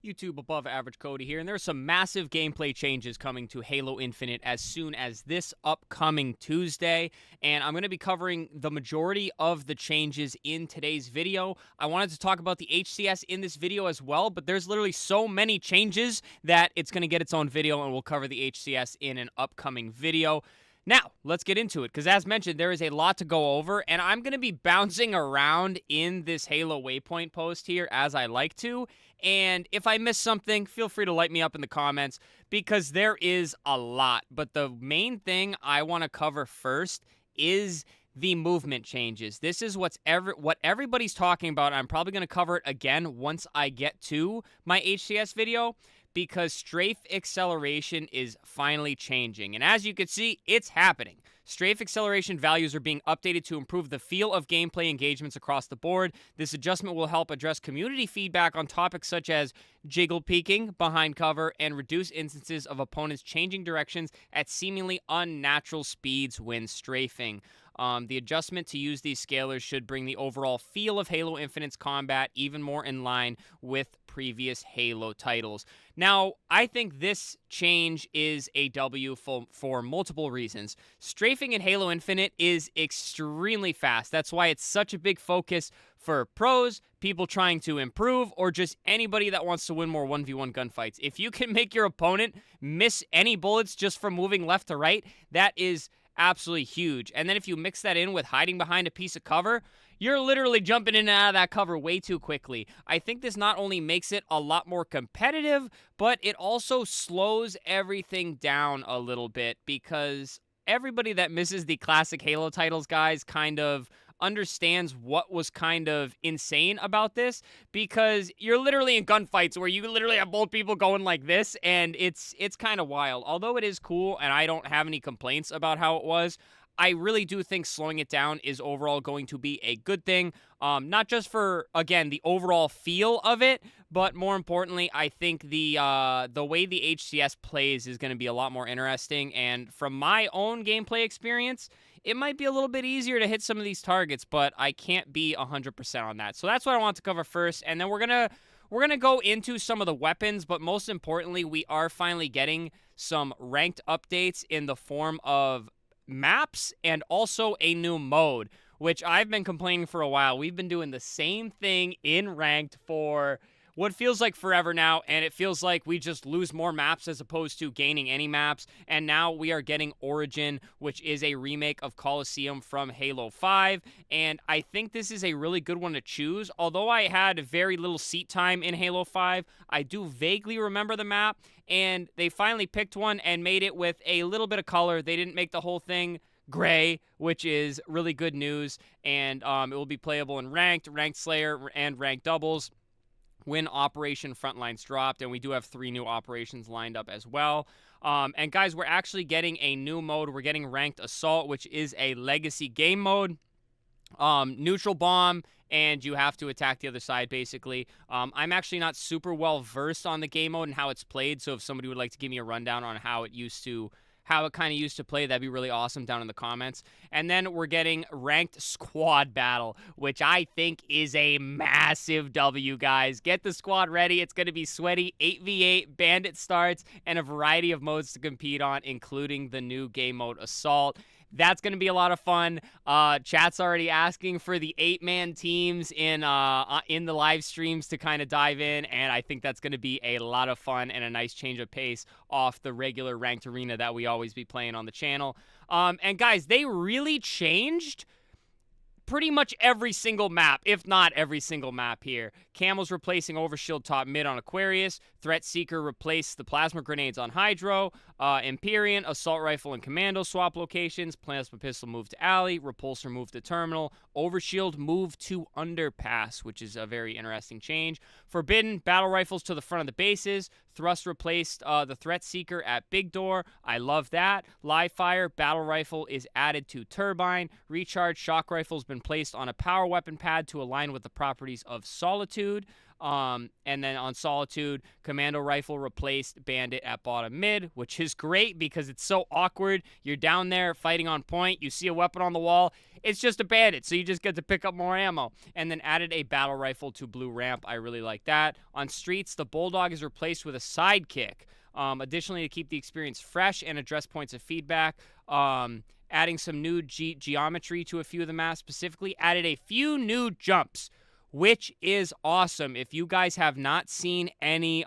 YouTube above average Cody here, and there's some massive gameplay changes coming to Halo Infinite as soon as this upcoming Tuesday, and I'm going to be covering the majority of the changes in today's video. I wanted to talk about the HCS in this video as well, but there's literally so many changes that it's going to get its own video, and we'll cover the HCS in an upcoming video. Now, let's get into it, because as mentioned, there is a lot to go over, and I'm going to be bouncing around in this Halo Waypoint post here as I like to, and if I miss something, feel free to light me up in the comments, because there is a lot. But the main thing I want to cover first is the movement changes. This is what everybody's talking about. I'm probably going to cover it again once I get to my HCS video, because strafe acceleration is finally changing. And as you can see, it's happening. Strafe acceleration values are being updated to improve the feel of gameplay engagements across the board. This adjustment will help address community feedback on topics such as jiggle peeking behind cover and reduce instances of opponents changing directions at seemingly unnatural speeds when strafing. The adjustment to use these scalers should bring the overall feel of Halo Infinite's combat even more in line with previous Halo titles. Now, I think this change is a W for multiple reasons. Strafing in Halo Infinite is extremely fast. That's why it's such a big focus for pros, people trying to improve, or just anybody that wants to win more 1v1 gunfights. If you can make your opponent miss any bullets just from moving left to right, that is absolutely huge. And then if you mix that in with hiding behind a piece of cover, you're literally jumping in and out of that cover way too quickly. I think this not only makes it a lot more competitive, but it also slows everything down a little bit, because everybody that misses the classic Halo titles, guys, kind of understands what was kind of insane about this, because you're literally in gunfights where you literally have both people going like this, and it's kind of wild. Although it is cool and I don't have any complaints about how it was, I really do think slowing it down is overall going to be a good thing. Not just for, again, the overall feel of it, but more importantly, I think the way the HCS plays is going to be a lot more interesting. And from my own gameplay experience, it might be a little bit easier to hit some of these targets, but I can't be 100% on that. So that's what I want to cover first, and then we're gonna go into some of the weapons, but most importantly, we are finally getting some ranked updates in the form of maps and also a new mode, which I've been complaining for a while. We've been doing the same thing in ranked for what feels like forever now, and it feels like we just lose more maps as opposed to gaining any maps. And now we are getting Origin, which is a remake of Coliseum from Halo 5, and I think this is a really good one to choose. Although I had very little seat time in Halo 5, I do vaguely remember the map, and they finally picked one and made it with a little bit of color. They didn't make the whole thing gray, which is really good news, and it will be playable in ranked Slayer, and ranked doubles when Operation Frontlines dropped, and we do have 3 new operations lined up as well. And guys, we're actually getting a new mode. We're getting Ranked Assault, which is a legacy game mode. Neutral bomb, and you have to attack the other side, basically. I'm actually not super well versed on the game mode and how it's played, so if somebody would like to give me a rundown on how it kind of used to play, that'd be really awesome down in the comments. And then we're getting Ranked Squad Battle, which I think is a massive W, guys. Get the squad ready. It's going to be sweaty. 8v8, bandit starts, and a variety of modes to compete on, including the new game mode Assault. That's going to be a lot of fun. Chat's already asking for the 8-man teams in the live streams to kind of dive in, and I think that's going to be a lot of fun and a nice change of pace off the regular ranked arena that we always be playing on the channel. And guys, they really changed pretty much every single map, if not every single map here. Camel's replacing Overshield top mid on Aquarius. Threat Seeker replaced the plasma grenades on Hydro. Empyrean, Assault Rifle, and Commando swap locations. Plasma Pistol moved to Alley. Repulsor moved to Terminal. Overshield moved to Underpass, which is a very interesting change. Forbidden, Battle Rifles to the front of the bases. Thrust replaced the Threat Seeker at Big Door. I love that. Live Fire, Battle Rifle is added to Turbine. Recharge Shock Rifle's been placed on a power weapon pad to align with the properties of Solitude. And then on Solitude, Commando Rifle replaced Bandit at bottom mid, which is great because it's so awkward. You're down there fighting on point. You see a weapon on the wall. It's just a bandit, so you just get to pick up more ammo. And then added a battle rifle to blue ramp. I really like that. On Streets, the Bulldog is replaced with a sidekick. Additionally, to keep the experience fresh and address points of feedback, adding some new geometry to a few of the maps, specifically added a few new jumps, which is awesome. If you guys have not seen any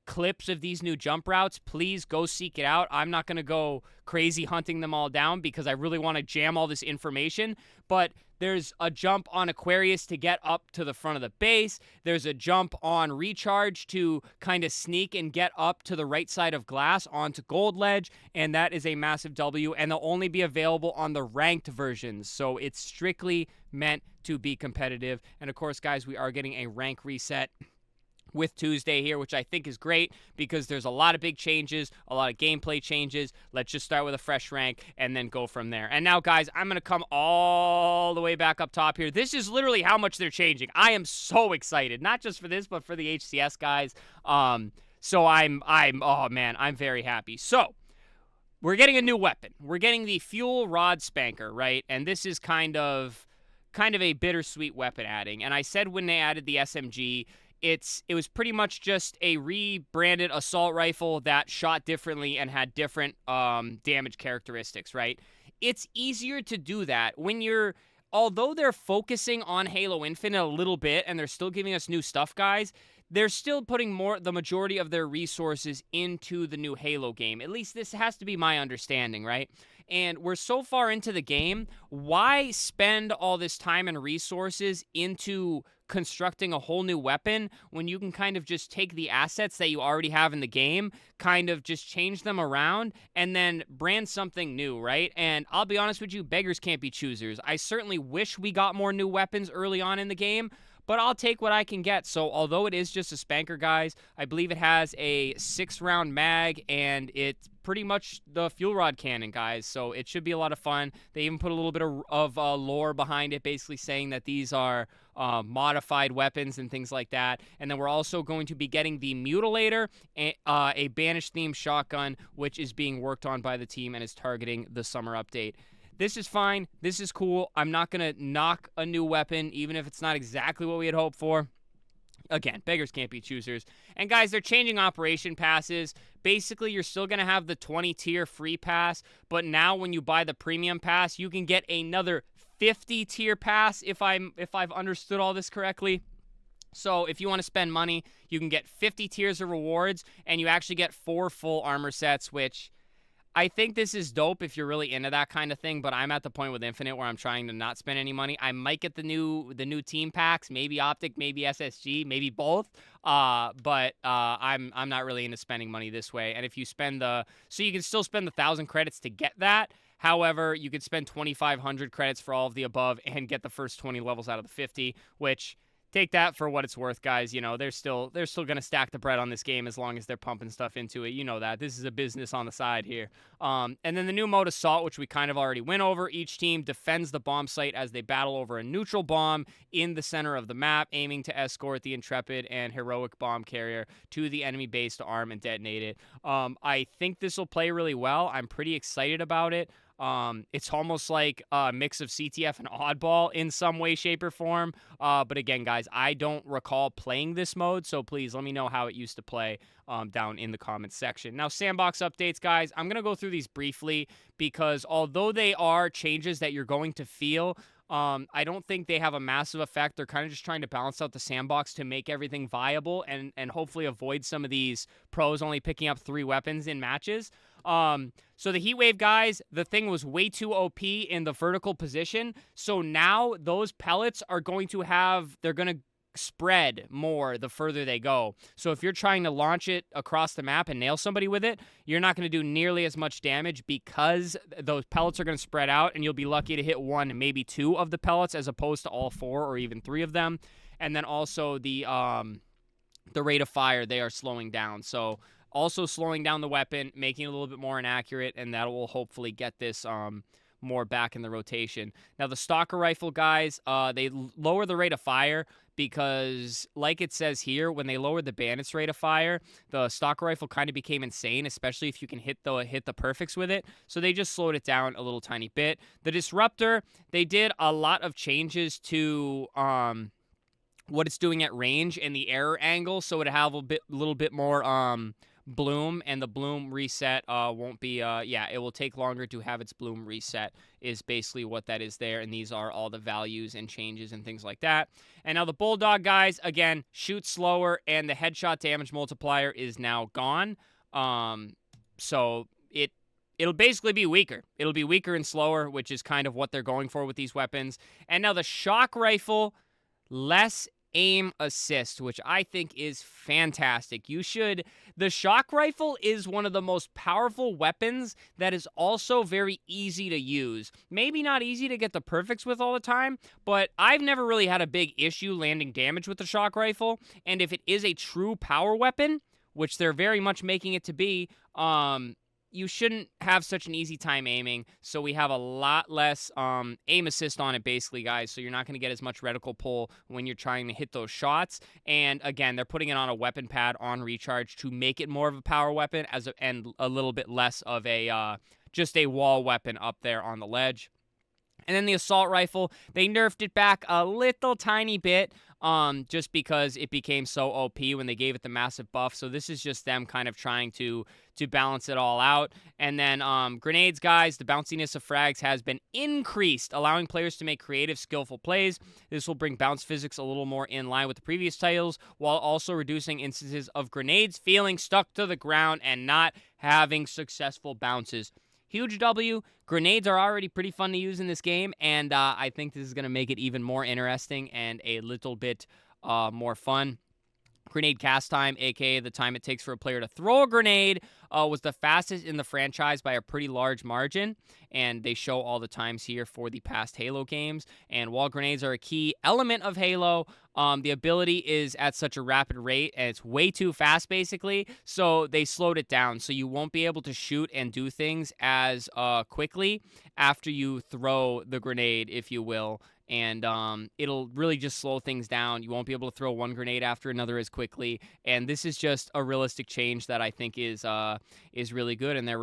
clips of these new jump routes, please go seek it out. I'm not going to go crazy hunting them all down because I really want to jam all this information, but there's a jump on Aquarius to get up to the front of the base. There's a jump on Recharge to kind of sneak and get up to the right side of Glass onto Gold Ledge, and that is a massive W, and they'll only be available on the ranked versions, so it's strictly meant to be competitive. And of course, guys, we are getting a rank reset with Tuesday here, which I think is great because there's a lot of big changes, a lot of gameplay changes. Let's just start with a fresh rank and then go from there. And now, guys, I'm going to come all the way back up top here. This is literally how much they're changing. I am so excited, not just for this, but for the HCS guys. So oh man, I'm very happy. So we're getting a new weapon. We're getting the Fuel Rod Spanker, right? And this is kind of a bittersweet weapon adding. And I said when they added the SMG, it was pretty much just a rebranded assault rifle that shot differently and had different damage characteristics, right? It's easier to do that when although they're focusing on Halo Infinite a little bit and they're still giving us new stuff, guys, they're still putting the majority of their resources into the new Halo game. At least this has to be my understanding, right? And we're so far into the game, why spend all this time and resources into constructing a whole new weapon when you can kind of just take the assets that you already have in the game, kind of just change them around, and then brand something new, right? And I'll be honest with you, beggars can't be choosers. I certainly wish we got more new weapons early on in the game, but I'll take what I can get. So although it is just a spanker, guys, I believe it has a 6-round mag, and it's pretty much the fuel rod cannon, guys. So it should be a lot of fun. They even put a little bit of lore behind it, basically saying that these are modified weapons and things like that. And then we're also going to be getting the Mutilator, a Banish-themed shotgun, which is being worked on by the team and is targeting the summer update. This is fine. This is cool. I'm not going to knock a new weapon, even if it's not exactly what we had hoped for. Again, beggars can't be choosers. And guys, they're changing operation passes. Basically, you're still going to have the 20-tier free pass, but now when you buy the premium pass, you can get another 50-tier pass, if I've understood all this correctly. So if you want to spend money, you can get 50 tiers of rewards, and you actually get 4 full armor sets, which I think this is dope if you're really into that kind of thing, but I'm at the point with Infinite where I'm trying to not spend any money. I might get the new team packs, maybe Optic, maybe SSG, maybe both. But I'm not really into spending money this way. And if you spend so you can still spend the 1,000 credits to get that. However, you could spend 2,500 credits for all of the above and get the first 20 levels out of the 50, which take that for what it's worth, guys. You know, they're still going to stack the bread on this game as long as they're pumping stuff into it. You know that. This is a business on the side here. And then the new mode Assault, which we kind of already went over. Each team defends the bomb site as they battle over a neutral bomb in the center of the map, aiming to escort the Intrepid and Heroic bomb carrier to the enemy base to arm and detonate it. I think this will play really well. I'm pretty excited about it. It's almost like a mix of CTF and Oddball in some way, shape, or form. But again, guys, I don't recall playing this mode, so please let me know how it used to play down in the comments section. Now, Sandbox updates, guys, I'm going to go through these briefly because although they are changes that you're going to feel, I don't think they have a massive effect. They're kind of just trying to balance out the sandbox to make everything viable and hopefully avoid some of these pros only picking up 3 weapons in matches. So the Heatwave, guys, the thing was way too OP in the vertical position. So now those pellets are going to they're going to spread more the further they go. So if you're trying to launch it across the map and nail somebody with it, you're not going to do nearly as much damage because those pellets are going to spread out and you'll be lucky to hit 1, maybe 2 of the pellets as opposed to all 4 or even 3 of them. And then also the rate of fire, they are slowing down. So also slowing down the weapon, making it a little bit more inaccurate, and that will hopefully get this more back in the rotation. Now, the Stalker Rifle, guys, they lower the rate of fire. because, like it says here, when they lowered the bandits rate of fire, the stalker rifle kind of became insane, especially if you can hit the perfects with it. So they just slowed it down a little tiny bit. The disruptor, they did a lot of changes to what it's doing at range and the error angle, so it'll have a little bit more bloom, and the bloom reset won't be it will take longer to have its bloom reset, is basically what that is there. And these are all the values and changes and things like that. And now the bulldog, guys, again, shoot slower, and the headshot damage multiplier is now gone. So it'll basically be weaker. It'll be weaker and slower, which is kind of what they're going for with these weapons. And now the shock rifle, less aim assist, which I think is fantastic. The shock rifle is one of the most powerful weapons that is also very easy to use. Maybe not easy to get the perfects with all the time, but I've never really had a big issue landing damage with the shock rifle. And if it is a true power weapon, which they're very much making it to be, you shouldn't have such an easy time aiming. So we have a lot less aim assist on it, basically, guys. So you're not going to get as much reticle pull when you're trying to hit those shots. And again, they're putting it on a weapon pad on recharge to make it more of a power weapon and a little bit less of a just a wall weapon up there on the ledge. And then the assault rifle, they nerfed it back a little tiny bit, just because it became so OP when they gave it the massive buff. So this is just them kind of trying to balance it all out. And then grenades, guys, the bounciness of frags has been increased, allowing players to make creative, skillful plays. This will bring bounce physics a little more in line with the previous titles, while also reducing instances of grenades feeling stuck to the ground and not having successful bounces. Huge W. Grenades are already pretty fun to use in this game, and I think this is going to make it even more interesting and a little bit more fun. Grenade cast time, aka the time it takes for a player to throw a grenade, was the fastest in the franchise by a pretty large margin, and they show all the times here for the past Halo games. And while grenades are a key element of Halo, the ability is at such a rapid rate, and it's way too fast, basically, so they slowed it down, so you won't be able to shoot and do things as quickly after you throw the grenade, if you will. And it'll really just slow things down. You won't be able to throw one grenade after another as quickly. And this is just a realistic change that I think is really good. And then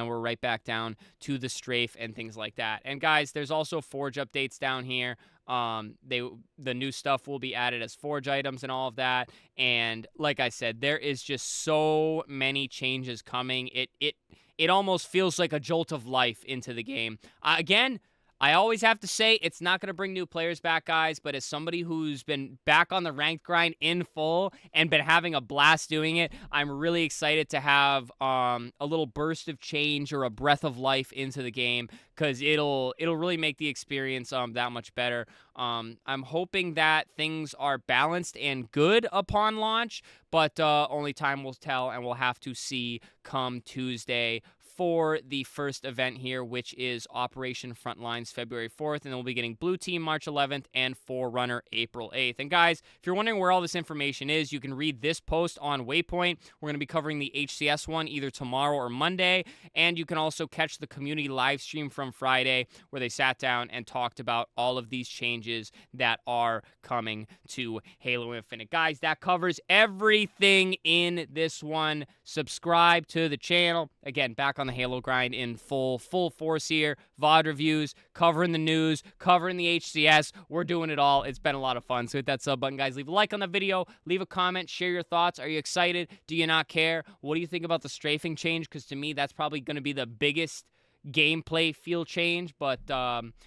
we're right back down to the strafe and things like that. And guys, there's also Forge updates down here. The new stuff will be added as Forge items and all of that. And like I said, there is just so many changes coming. It almost feels like a jolt of life into the game. Again, I always have to say it's not going to bring new players back, guys, but as somebody who's been back on the ranked grind in full and been having a blast doing it, I'm really excited to have a little burst of change or a breath of life into the game, because it'll really make the experience that much better. I'm hoping that things are balanced and good upon launch, but only time will tell, and we'll have to see come Tuesday for the first event here, which is Operation Frontlines February 4th, and then we'll be getting Blue Team March 11th and Forerunner April 8th. And guys, if you're wondering where all this information is, you can read this post on Waypoint. We're going to be covering the HCS one either tomorrow or Monday, and you can also catch the community live stream from Friday, where they sat down and talked about all of these changes that are coming to Halo Infinite. Guys, that covers everything in this one. Subscribe to the channel. Again, back on the Halo grind in full force here. VOD reviews, covering the news, covering the HCS. We're doing it all. It's been a lot of fun. So hit that sub button, guys. Leave a like on the video. Leave a comment. Share your thoughts. Are you excited? Do you not care? What do you think about the strafing change? Because to me, that's probably going to be the biggest gameplay feel change, but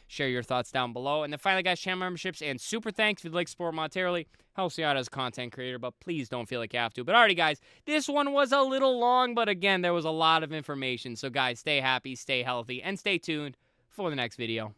share your thoughts down below. And then finally, guys, channel memberships and super thanks if you'd like to support monetarily. Helps me out as a content creator, but please don't feel like you have to. But alrighty, guys, this one was a little long, but again, there was a lot of information. So guys, stay happy, stay healthy, and stay tuned for the next video.